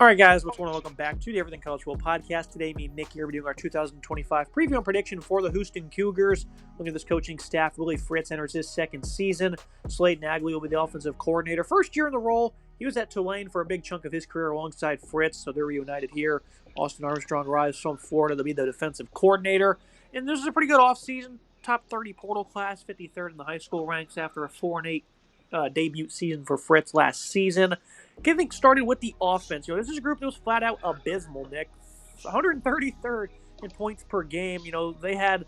All right, guys, what's going on? Welcome back to the Everything College Football Podcast. Today, me and Nick here, we're doing our 2025 preview and prediction for the Houston Cougars. Looking at this coaching staff, Willie Fritz enters his second season. Slade Nagley will be the offensive coordinator. First year in the role, he was at Tulane for a big chunk of his career alongside Fritz, so they're reunited here. Austin Armstrong arrives from Florida to be the defensive coordinator. And this is a pretty good offseason. Top 30 portal class, 53rd in the high school ranks after a 4-8 debut season for Fritz last season. Getting things started with the offense. This is a group that was flat out abysmal, Nick. 133rd in points per game. They had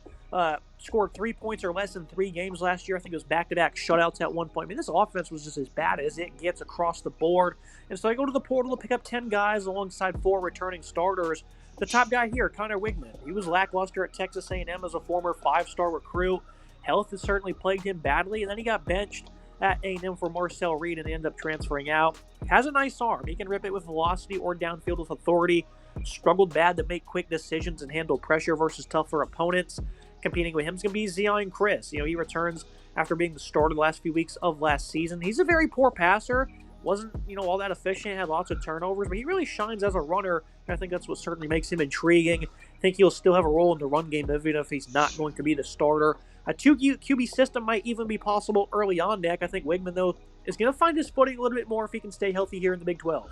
scored 3 points or less in 3 games last year. I think it was back-to-back shutouts at one point. I mean, this offense was just as bad as it gets across the board. And so I go to the portal to pick up 10 guys alongside 4 returning starters. The top guy here, Connor Wigman. He was lackluster at Texas A&M as a former 5-star recruit. Health has certainly plagued him badly, and then he got benched at A&M for Marcel Reed and ended up transferring out. Has a nice arm. He can rip it with velocity or downfield with authority. Struggled bad to make quick decisions and handle pressure versus tougher opponents. Competing with him is going to be Zion Chris. He returns after being the starter the last few weeks of last season. He's a very poor passer. Wasn't, all that efficient, had lots of turnovers, but he really shines as a runner, and I think that's what certainly makes him intriguing. I think he'll still have a role in the run game, even if he's not going to be the starter. A 2 QB system might even be possible early on, Nick. I think Wigman, though, is going to find his footing a little bit more if he can stay healthy here in the Big 12.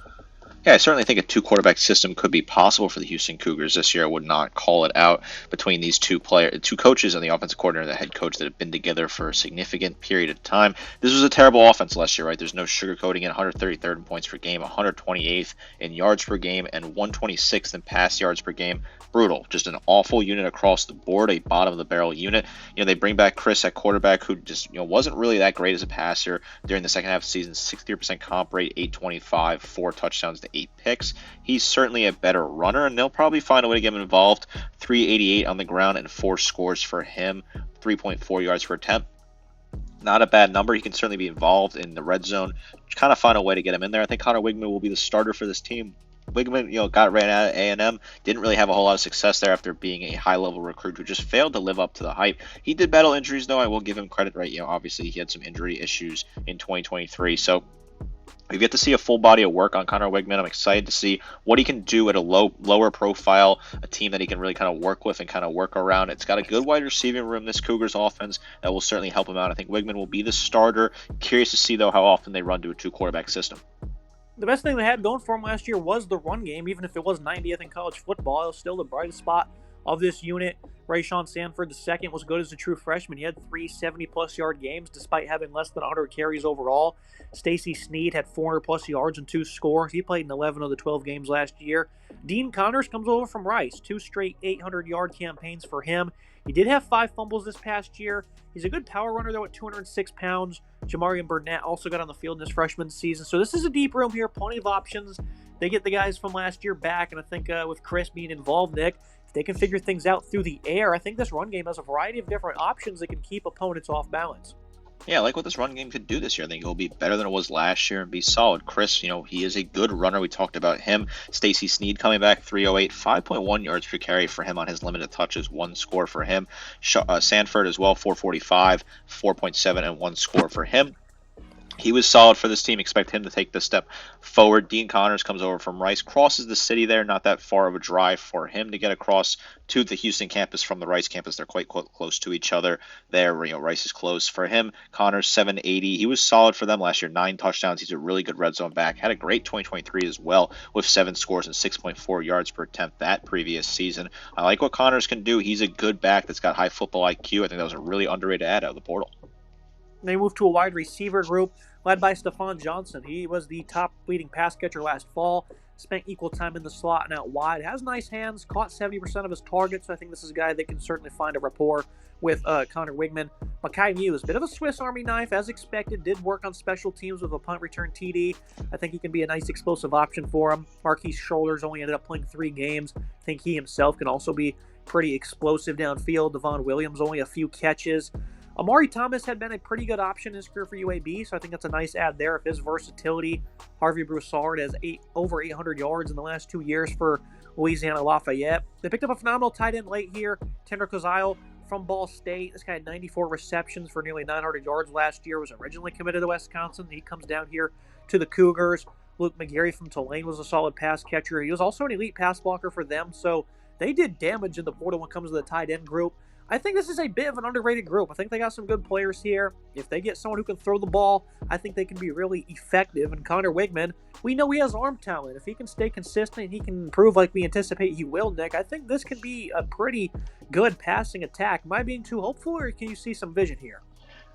Yeah, I certainly think a two-quarterback system could be possible for the Houston Cougars this year. I would not call it out between these two coaches and the offensive coordinator and the head coach that have been together for a significant period of time. This was a terrible offense last year, right? There's no sugarcoating it. 133rd in points per game, 128th in yards per game, and 126th in pass yards per game. Brutal. Just an awful unit across the board, a bottom-of-the-barrel unit. They bring back Chris at quarterback, who just wasn't really that great as a passer during the second half of the season. 63% comp rate, 825, 4 touchdowns to 8 picks. He's certainly a better runner, and they'll probably find a way to get him involved. 388 on the ground and 4 scores for him, 3.4 yards per attempt. Not a bad number. He can certainly be involved in the red zone. Kind of find a way to get him in there. I think Connor Wigman will be the starter for this team. Wigman, got ran out of A&M, didn't really have a whole lot of success there after being a high-level recruit who just failed to live up to the hype. He did battle injuries, though. I will give him credit, right? Obviously he had some injury issues in 2023, so we've yet to see a full body of work on Connor Wigman. I'm excited to see what he can do at a lower profile, a team that he can really kind of work with and kind of work around. It's got a good wide receiving room, this Cougars offense, that will certainly help him out. I think Wigman will be the starter. Curious to see, though, how often they run to a 2-quarterback system. The best thing they had going for him last year was the run game. Even if it was 90th in college football, it was still the brightest spot of this unit. Rayshawn Sanford II was good as a true freshman. He had 3 70-plus yard games despite having less than 100 carries overall. Stacy Sneed had 400-plus yards and 2 scores. He played in 11 of the 12 games last year. Dean Connors comes over from Rice. 2 straight 800-yard campaigns for him. He did have 5 fumbles this past year. He's a good power runner, though, at 206 pounds. Jamarian Burnett also got on the field in his freshman season. So this is a deep room here, plenty of options. They get the guys from last year back, and I think with Chris being involved, Nick, if they can figure things out through the air, I think this run game has a variety of different options that can keep opponents off balance. Yeah, I like what this run game could do this year. I think it'll be better than it was last year and be solid. Chris, he is a good runner. We talked about him. Stacy Sneed coming back, 308, 5.1 yards per carry for him on his limited touches, 1 score for him. Sanford as well, 445, 4.7, and 1 score for him. He was solid for this team. Expect him to take the step forward. Dean Connors comes over from Rice, crosses the city there. Not that far of a drive for him to get across to the Houston campus from the Rice campus. They're quite close to each other there. Rice is close for him. Connors, 780. He was solid for them last year. 9 touchdowns. He's a really good red zone back. Had a great 2023 as well with 7 scores and 6.4 yards per attempt that previous season. I like what Connors can do. He's a good back that's got high football IQ. I think that was a really underrated add out of the portal. They moved to a wide receiver group led by Stephon Johnson. He was the top leading pass catcher last fall, spent equal time in the slot and out wide, has nice hands, caught 70% of his targets, so I think this is a guy that can certainly find a rapport with Connor Wigman. Makai Muse, bit of a Swiss Army knife, as expected, did work on special teams with a punt return TD. I think he can be a nice explosive option for him. Marquise Shoulders only ended up playing 3 games. I think he himself can also be pretty explosive downfield. Devon Williams, only a few catches. Amari Thomas had been a pretty good option in his career for UAB, so I think that's a nice add there of his versatility. Harvey Broussard has over 800 yards in the last 2 years for Louisiana Lafayette. They picked up a phenomenal tight end late here, Tender Kozile from Ball State. This guy had 94 receptions for nearly 900 yards last year, was originally committed to Wisconsin. He comes down here to the Cougars. Luke McGarry from Tulane was a solid pass catcher. He was also an elite pass blocker for them, so they did damage in the portal when it comes to the tight end group. I think this is a bit of an underrated group. I think they got some good players here. If they get someone who can throw the ball, I think they can be really effective. And Connor Wigman, we know he has arm talent. If he can stay consistent, he can improve like we anticipate he will, Nick. I think this can be a pretty good passing attack. Am I being too hopeful, or can you see some vision here?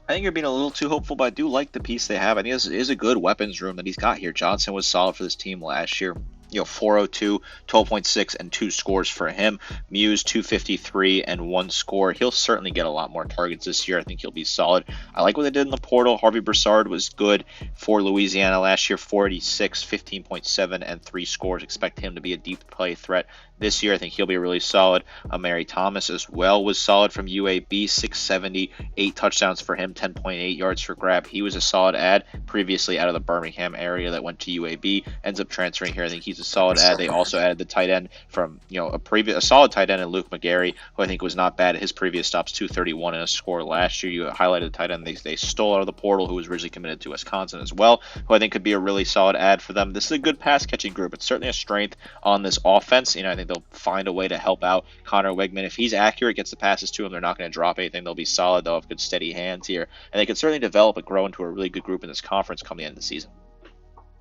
I think you're being a little too hopeful, but I do like the piece they have. I think this is a good weapons room that he's got here. Johnson was solid for this team last year. 402, 12.6, and 2 scores for him. Muse, 253, and 1 score. He'll certainly get a lot more targets this year. I think he'll be solid. I like what they did in the portal. Harvey Broussard was good for Louisiana last year, 486, 15.7, and 3 scores. Expect him to be a deep play threat this year. I think he'll be really solid. Mary Thomas as well was solid from UAB, 670, 8 touchdowns for him, 10.8 yards for grab. He was a solid add previously out of the Birmingham area that went to UAB, ends up transferring here. I think he's a solid add. They also added the tight end from, a solid tight end in Luke McGarry, who I think was not bad at his previous stops, 231 and a score last year. You highlighted the tight end they stole out of the portal, who was originally committed to Wisconsin as well, who I think could be a really solid add for them. This is a good pass catching group. It's certainly a strength on this offense. I think they'll find a way to help out Connor Wigman. If he's accurate, gets the passes to him, they're not going to drop anything. They'll be solid. They'll have good, steady hands here. And they can certainly develop and grow into a really good group in this conference come the end of the season.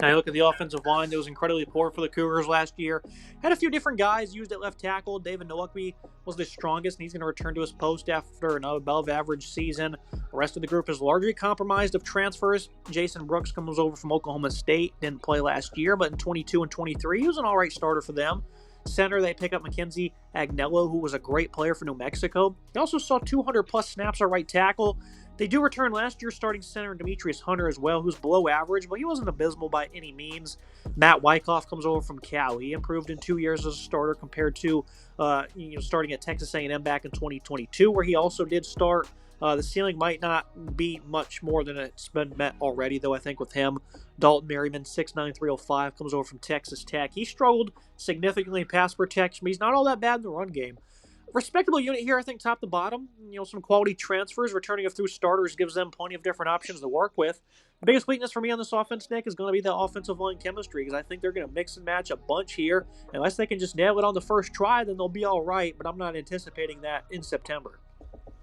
Now, I look at the offensive line that was incredibly poor for the Cougars last year. Had a few different guys used at left tackle. David Nowakbi was the strongest, and he's going to return to his post after an above-average season. The rest of the group is largely compromised of transfers. Jason Brooks comes over from Oklahoma State. Didn't play last year, but in 22 and 23, he was an all-right starter for them. Center, they pick up Mackenzie Agnello, who was a great player for New Mexico. They also saw 200-plus snaps at right tackle. They do return last year's starting center Demetrius Hunter as well, who's below average, but he wasn't abysmal by any means. Matt Wyckoff comes over from Cal. He improved in 2 years as a starter compared to starting at Texas A&M back in 2022, where he also did start. The ceiling might not be much more than it's been met already, though, I think, with him. Dalton Merriman, 6'9", 305, comes over from Texas Tech. He struggled significantly in pass protection, but he's not all that bad in the run game. Respectable unit here, I think, top to bottom. Some quality transfers. Returning a few starters gives them plenty of different options to work with. The biggest weakness for me on this offense, Nick, is going to be the offensive line chemistry, because I think they're going to mix and match a bunch here. Unless they can just nail it on the first try, then they'll be all right, but I'm not anticipating that in September.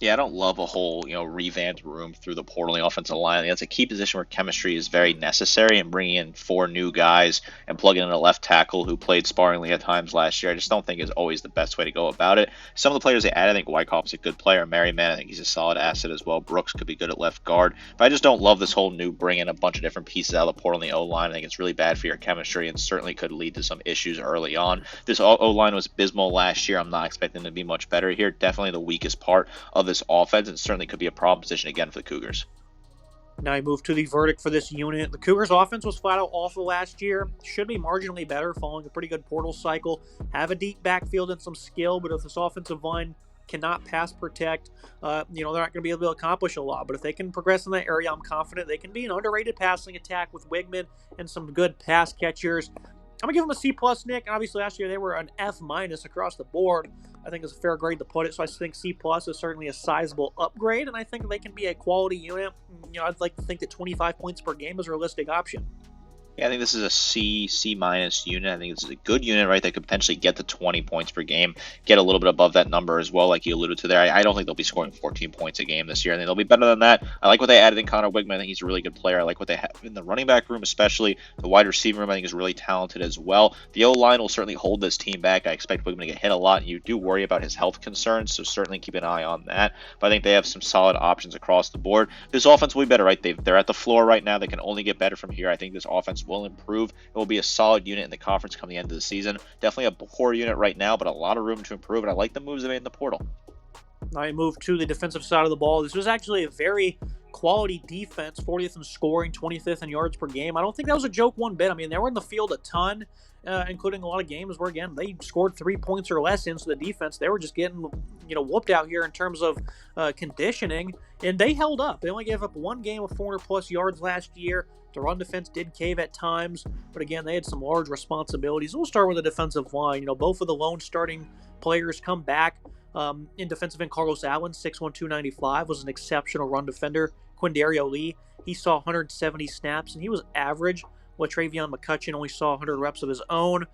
Yeah, I don't love a whole, revamped room through the portal in the offensive line. I think that's a key position where chemistry is very necessary, and bringing in 4 new guys and plugging in a left tackle who played sparingly at times last year, I just don't think is always the best way to go about it. Some of the players they added, I think Wyckoff's a good player. Merriman, I think he's a solid asset as well. Brooks could be good at left guard. But I just don't love this whole new bringing a bunch of different pieces out of the portal in the O-line. I think it's really bad for your chemistry and certainly could lead to some issues early on. This O-line was abysmal last year. I'm not expecting them to be much better here. Definitely the weakest part of this offense, and certainly could be a problem position again for the Cougars. Now I move to the verdict for this unit. The Cougars' offense was flat out awful last year. Should be marginally better following a pretty good portal cycle. Have a deep backfield and some skill, but if this offensive line cannot pass protect, they're not going to be able to accomplish a lot. But if they can progress in that area, I'm confident they can be an underrated passing attack with Wigman and some good pass catchers. I'm going to give them a C+, Nick. Obviously, last year they were an F- across the board. I think it's a fair grade to put it, so I think C+ is certainly a sizable upgrade, and I think they can be a quality unit. I'd like to think that 25 points per game is a realistic option. Yeah, I think this is a C- unit. I think this is a good unit, right, that could potentially get to 20 points per game, get a little bit above that number as well, like you alluded to there. I don't think they'll be scoring 14 points a game this year. I think they'll be better than that. I like what they added in Connor Wigman. I think he's a really good player. I like what they have in the running back room, especially the wide receiver room. I think is really talented as well. The O-line will certainly hold this team back. I expect Wigman to get hit a lot, and you do worry about his health concerns, so certainly keep an eye on that. But I think they have some solid options across the board. This offense will be better, right? They're at the floor right now. They can only get better from here. I think this offense will improve. It will be a solid unit in the conference come the end of the season. Definitely a poor unit right now, but a lot of room to improve, and I like the moves they made in the portal. I move to the defensive side of the ball. This was actually a very quality defense, 40th in scoring, 25th in yards per game. I don't think that was a joke one bit. I mean, they were in the field a ton, including a lot of games where, again, they scored 3 points or less into the defense. They were just getting, whooped out here in terms of conditioning, and they held up. They only gave up one game of 400-plus yards last year. The run defense did cave at times, but again, they had some large responsibilities. We'll start with the defensive line. Both of the lone starting players come back. In defensive end, Carlos Allen, 6'1", 295, was an exceptional run defender. Quindario Lee, he saw 170 snaps, and he was average. LaTravion McCutcheon only saw 100 reps of his own.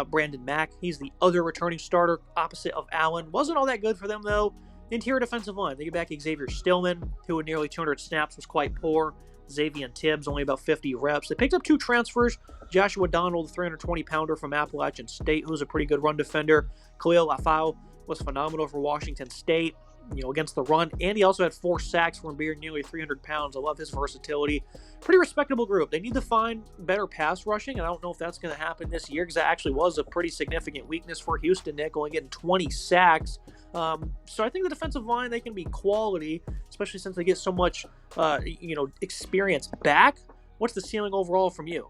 Brandon Mack, he's the other returning starter opposite of Allen. Wasn't all that good for them, though. Interior defensive line, they get back Xavier Stillman, who with nearly 200 snaps was quite poor. Xavier Tibbs, only about 50 reps. They picked up 2 transfers. Joshua Donald, the 320-pounder from Appalachian State, who's a pretty good run defender. Khalil Lafau was phenomenal for Washington State, against the run. And he also had 4 sacks from being nearly 300 pounds. I love his versatility. Pretty respectable group. They need to find better pass rushing, and I don't know if that's going to happen this year because that actually was a pretty significant weakness for Houston, Nick, only getting 20 sacks. So I think the defensive line, they can be quality, especially since they get so much, experience back. What's the ceiling overall from you?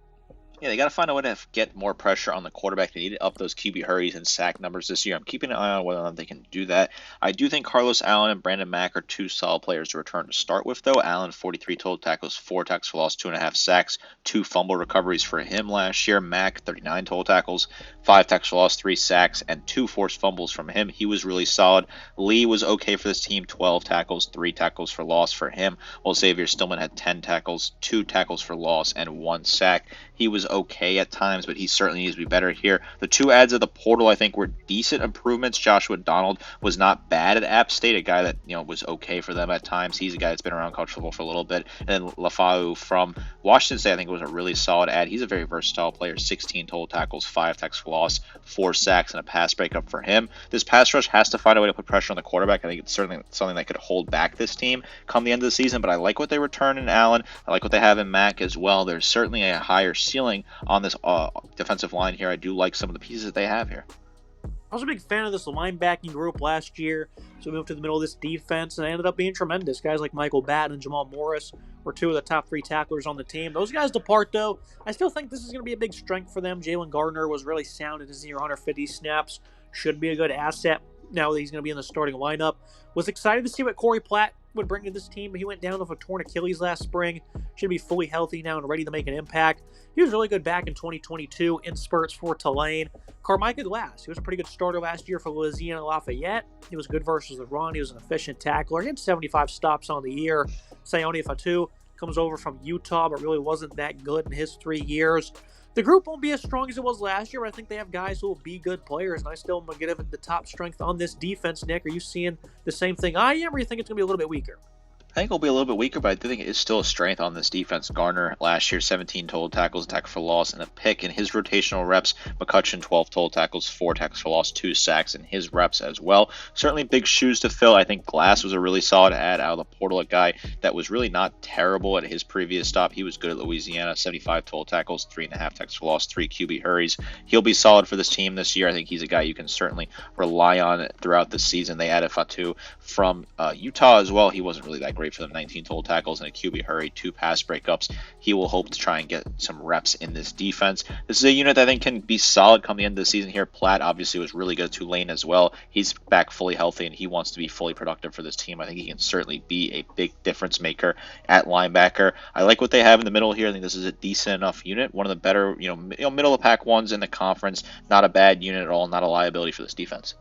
Yeah, they got to find a way to get more pressure on the quarterback. They need to up those QB hurries and sack numbers this year. I'm keeping an eye on whether or not they can do that. I do think Carlos Allen and Brandon Mack are 2 solid players to return to start with, though. Allen, 43 total tackles, 4 tackles for loss, 2.5 sacks, 2 fumble recoveries for him last year. Mack, 39 total tackles, 5 tackles for loss, 3 sacks, and 2 forced fumbles from him. He was really solid. Lee was okay for this team, 12 tackles, 3 tackles for loss for him, while Xavier Stillman had 10 tackles, 2 tackles for loss, and 1 sack. He was okay at times, but he certainly needs to be better here. The 2 adds of the portal, I think, were decent improvements. Joshua Donald was not bad at App State, a guy that was okay for them at times. He's a guy that's been around college football for a little bit. And then Lafau from Washington State, I think, was a really solid add. He's a very versatile player. 16 total tackles, 5 tackles for loss, 4 sacks, and a pass breakup for him. This pass rush has to find a way to put pressure on the quarterback. I think it's certainly something that could hold back this team come the end of the season. But I like what they return in Allen. I like what they have in Mack as well. There's certainly a higher ceiling on this defensive line here. I do like some of the pieces that they have here. I was a big fan of this linebacking group last year, so we moved to the middle of this defense, and they ended up being tremendous. Guys like Michael Batten and Jamal Morris were 2 of the top 3 tacklers on the team. Those guys depart, though. I still think this is going to be a big strength for them. Jalen Gardner was really sound in his near 150 snaps. Should be a good asset now that he's going to be in the starting lineup. Was excited to see what Corey Platt would bring to this team. He went down with a torn Achilles last spring. Should be fully healthy now and ready to make an impact. He was really good back in 2022 in spurts for Tulane. Carmicah Glass, he was a pretty good starter last year for Louisiana Lafayette. He was good versus the run. He was an efficient tackler. He had 75 stops on the year. Sione Fatu comes over from Utah, but really wasn't that good in his 3 years. The group won't be as strong as it was last year, but I think they have guys who will be good players, and I still am going to give the top strength on this defense. Nick, are you seeing the same thing I am, or you think it's going to be a little bit weaker? I think it'll be a little bit weaker, but I do think it is still a strength on this defense. Garner last year, 17 total tackles, tackle for loss, and a pick in his rotational reps. McCutcheon, 12 total tackles, 4 tackles for loss, 2 sacks in his reps as well. Certainly big shoes to fill. I think Glass was a really solid add out of the portal, a guy that was really not terrible at his previous stop. He was good at Louisiana, 75 total tackles, 3.5 tackles for loss, 3 QB hurries. He'll be solid for this team this year. I think he's a guy you can certainly rely on throughout the season. They added Fatu from Utah as well. He wasn't really that great for them. 19 total tackles and a QB hurry, 2 pass breakups. He will hope to try and get some reps in this defense. This is a unit that I think can be solid come the end of the season here. Platt obviously was really good at Tulane as well. He's back fully healthy and he wants to be fully productive for this team. I think he can certainly be a big difference maker at linebacker. I like what they have in the middle here. I think this is a decent enough unit. One of the better, middle of the pack ones in the conference. Not a bad unit at all. Not a liability for this defense.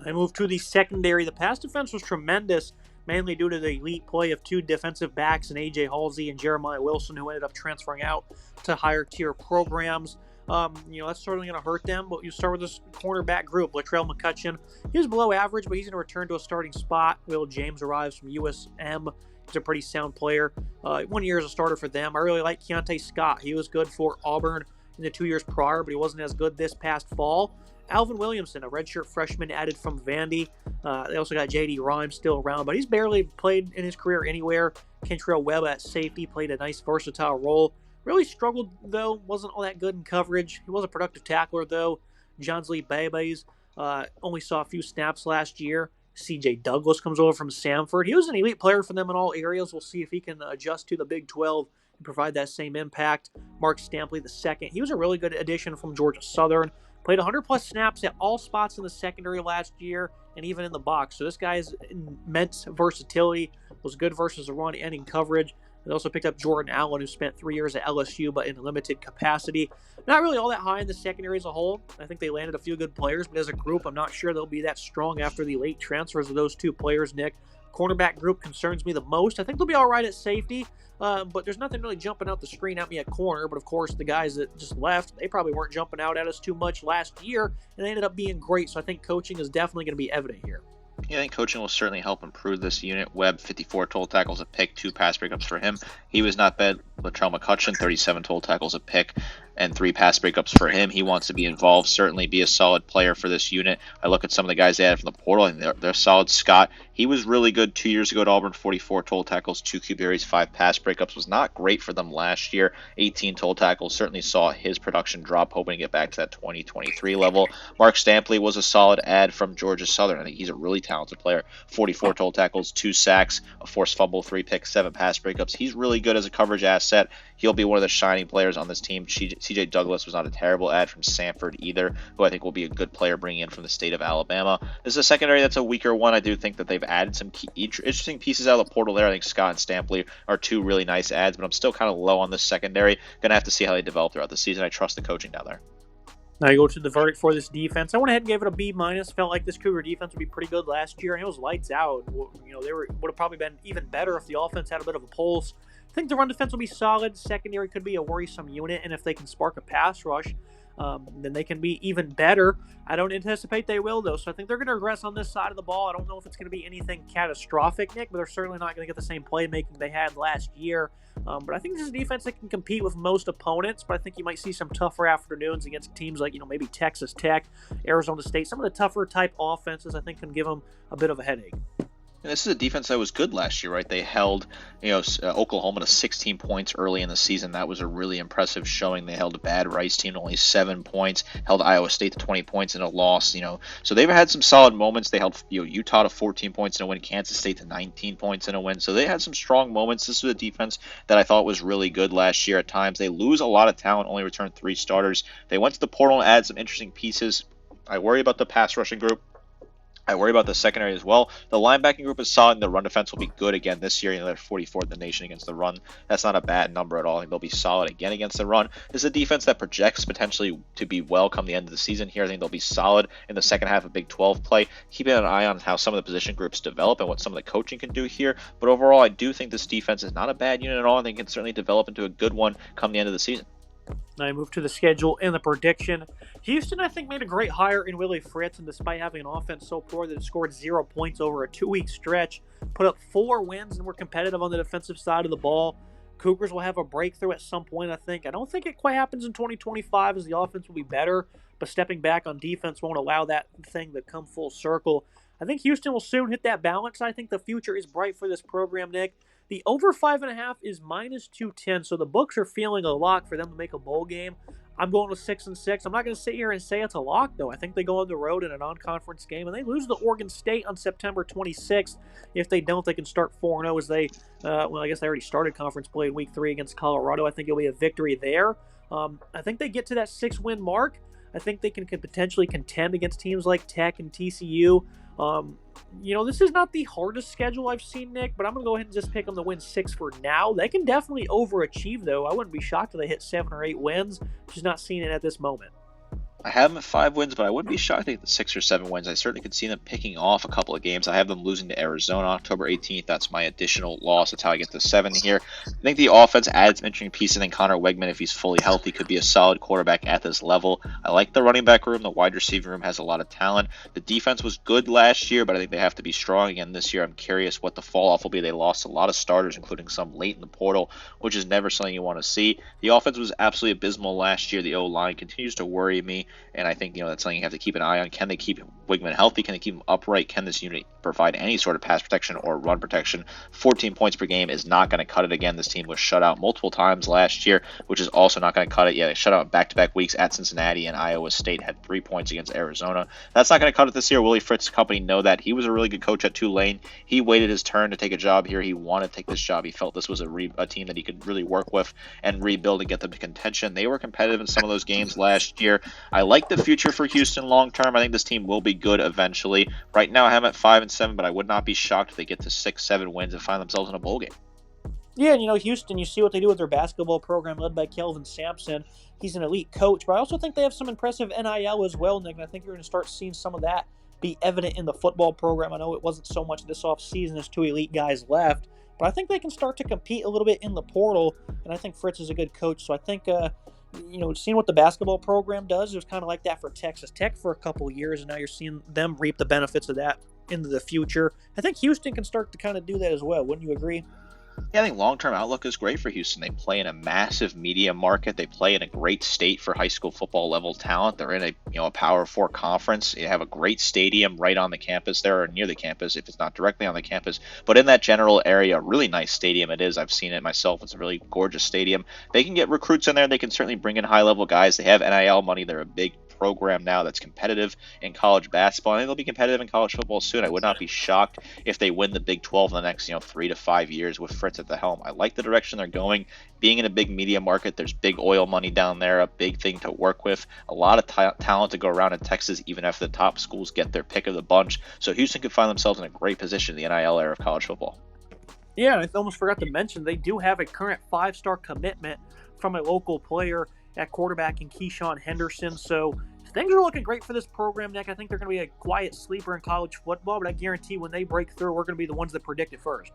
I moved to the secondary. The pass defense was tremendous, mainly due to the elite play of 2 defensive backs in A.J. Halsey and Jeremiah Wilson, who ended up transferring out to higher-tier programs. That's certainly going to hurt them, but you start with this cornerback group. Latrell McCutcheon, he was below average, but he's going to return to a starting spot. Will James arrives from USM. He's a pretty sound player. 1 year as a starter for them. I really like Keontae Scott. He was good for Auburn in the 2 years prior, but he wasn't as good this past fall. Alvin Williamson, a redshirt freshman added from Vandy. They also got J.D. Rhymes still around, but he's barely played in his career anywhere. Kentrell Webb at safety played a nice versatile role. Really struggled, though. Wasn't all that good in coverage. He was a productive tackler, though. Johnsley Babes only saw a few snaps last year. C.J. Douglas comes over from Samford. He was an elite player for them in all areas. We'll see if he can adjust to the Big 12 and provide that same impact. Mark Stampley II. He was a really good addition from Georgia Southern. Played 100-plus snaps at all spots in the secondary last year and even in the box. So this guy's immense versatility, was good versus the run and in coverage. They also picked up Jordan Allen, who spent 3 years at LSU, but in a limited capacity. Not really all that high in the secondary as a whole. I think they landed a few good players, but as a group, I'm not sure they'll be that strong after the late transfers of those 2 players, Nick. cornerback group concerns me the most. I think they'll be all right at safety, but there's nothing really jumping out the screen at me at corner. But, of course, the guys that just left, they probably weren't jumping out at us too much last year, and they ended up being great. So I think coaching is definitely going to be evident here. Yeah, I think coaching will certainly help improve this unit. Webb, 54 total tackles, a pick, 2 pass breakups for him. He was not bad. Latrell McCutcheon, 37 total tackles, a pick, and 3 pass breakups for him. He wants to be involved, certainly be a solid player for this unit. I look at some of the guys they added from the portal, and they're solid. Scott, he was really good 2 years ago at Auburn, 44 total tackles, 2 QBRs, 5 pass breakups. Was not great for them last year, 18 total tackles. Certainly saw his production drop, hoping to get back to that 2023 level. Mark Stampley was a solid add from Georgia Southern. I think he's a really talented player. 44 total tackles, 2 sacks, a forced fumble, 3 picks, 7 pass breakups. He's really good as a coverage asset. He'll be one of the shining players on this team. C.J. Douglas was not a terrible add from Samford either, who I think will be a good player bringing in from the state of Alabama. This is a secondary that's a weaker one. I do think that they've added some interesting pieces out of the portal there. I think Scott and Stampley are 2 really nice adds, but I'm still kind of low on this secondary. Going to have to see how they develop throughout the season. I trust the coaching down there. Now you go to the verdict for this defense. I went ahead and gave it a B-. Felt like this Cougar defense would be pretty good last year, and it was lights out. You know, they would have probably been even better if the offense had a bit of a pulse. I think the run defense will be solid. Secondary could be a worrisome unit, and if they can spark a pass rush, then they can be even better. I don't anticipate they will, though, so I think they're going to regress on this side of the ball. I don't know if it's going to be anything catastrophic, Nick, but they're certainly not going to get the same playmaking they had last year. But I think this is a defense that can compete with most opponents, but I think you might see some tougher afternoons against teams like, maybe Texas Tech, Arizona State. Some of the tougher type offenses I think can give them a bit of a headache. And this is a defense that was good last year, right? They held, Oklahoma to 16 points early in the season. That was a really impressive showing. They held a bad Rice team to only 7 points, held Iowa State to 20 points in a loss, So they've had some solid moments. They held Utah to 14 points in a win, Kansas State to 19 points in a win. So they had some strong moments. This was a defense that I thought was really good last year at times. They lose a lot of talent, only return 3 starters. They went to the portal and added some interesting pieces. I worry about the pass rushing group. I worry about the secondary as well. The linebacking group is solid, and the run defense will be good again this year. They're 44th in the nation against the run. That's not a bad number at all. I think they'll be solid again against the run. This is a defense that projects potentially to be well come the end of the season here. I think they'll be solid in the second half of Big 12 play. Keeping an eye on how some of the position groups develop and what some of the coaching can do here. But overall, I do think this defense is not a bad unit at all. I think it can certainly develop into a good one come the end of the season. Now I move to the schedule and the prediction. Houston, I think, made a great hire in Willie Fritz, and despite having an offense so poor that it scored 0 points over a 2-week stretch, put up 4 wins and were competitive on the defensive side of the ball. Cougars will have a breakthrough at some point, I think. I don't think it quite happens in 2025 as the offense will be better, but stepping back on defense won't allow that thing to come full circle. I think Houston will soon hit that balance. I think the future is bright for this program, Nick. The over 5.5 is -210, so the books are feeling a lock for them to make a bowl game. I'm going with 6-6. I'm not going to sit here and say it's a lock, though. I think they go on the road in a non-conference game, and they lose to Oregon State on September 26th. If they don't, they can start 4-0 as they, I guess they already started conference play in Week 3 against Colorado. I think it'll be a victory there. I think they get to that 6-win mark. I think they can potentially contend against teams like Tech and TCU. This is not the hardest schedule I've seen, Nick, but I'm going to go ahead and just pick them to win 6 for now. They can definitely overachieve, though. I wouldn't be shocked if they hit 7 or 8 wins. Just not seeing it at this moment. I have them at 5 wins, but I wouldn't be shocked if they get 6 or 7 wins. I certainly could see them picking off a couple of games. I have them losing to Arizona October 18th. That's my additional loss. That's how I get to 7 here. I think the offense adds some interesting pieces. I think Connor Wegman, if he's fully healthy, could be a solid quarterback at this level. I like the running back room. The wide receiver room has a lot of talent. The defense was good last year, but I think they have to be strong again this year. I'm curious what the fall-off will be. They lost a lot of starters, including some late in the portal, which is never something you want to see. The offense was absolutely abysmal last year. The O-line continues to worry me, and I think that's something you have to keep an eye on. Can they keep Wigman healthy? Can they keep him upright? Can this unit provide any sort of pass protection or run protection? 14 points per game is not going to cut it again. This team was shut out multiple times last year, which is also not going to cut it. Yeah, they shut out back-to-back weeks at Cincinnati, and Iowa State had 3 points against Arizona. That's not going to cut it this year. Willie Fritz's company know that. He was a really good coach at Tulane. He waited his turn to take a job here. He wanted to take this job. He felt this was a team that he could really work with and rebuild and get them to contention. They were competitive in some of those games last year. I like the future for Houston long term. I think this team will be good eventually. Right now I have them at 5-7, but I would not be shocked if they get to 6-7 wins and find themselves in a bowl game. Yeah, and Houston, you see what they do with their basketball program led by Kelvin Sampson. He's an elite coach, but I also think they have some impressive NIL as well, Nick, and I think you're going to start seeing some of that be evident in the football program. I know it wasn't so much this offseason as two elite guys left, but I think they can start to compete a little bit in the portal, and I think Fritz is a good coach. So I think, seeing what the basketball program does, it was kind of like that for Texas Tech for a couple of years, and now you're seeing them reap the benefits of that into the future. I think Houston can start to kind of do that as well. Wouldn't you agree? Yeah, I think long-term outlook is great for Houston. They play in a massive media market. They play in a great state for high school football level talent. They're in a Power Four conference. You have a great stadium right on the campus there, or near the campus if it's not directly on the campus, but in that general area, a really nice stadium it is. I've seen it myself. It's a really gorgeous stadium. They can get recruits in there. They can certainly bring in high-level guys. They have NIL money. They're a big program now that's competitive in college basketball. I think they'll be competitive in college football soon. I would not be shocked if they win the Big 12 in the next 3 to 5 years with Fritz at the helm. I like the direction they're going. Being in a big media market, there's big oil money down there, a big thing to work with, a lot of talent to go around in Texas, even after the top schools get their pick of the bunch. So Houston could find themselves in a great position in the NIL era of college football. Yeah, I almost forgot to mention they do have a current 5-star commitment from a local player at quarterback in Keyshawn Henderson. So things are looking great for this program, Nick. I think they're going to be a quiet sleeper in college football, but I guarantee when they break through, we're going to be the ones that predict it first.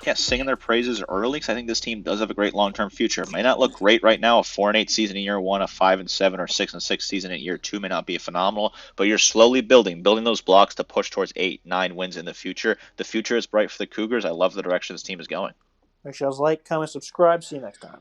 Yeah, singing their praises early because I think this team does have a great long-term future. It may not look great right now. A 4-8 season in year one, a 5-7 or 6-6 season in year two may not be phenomenal, but you're slowly building those blocks to push towards 8-9 wins in the future. The future is bright for the Cougars. I love the direction this team is going. Make sure you like, comment, subscribe. See you next time.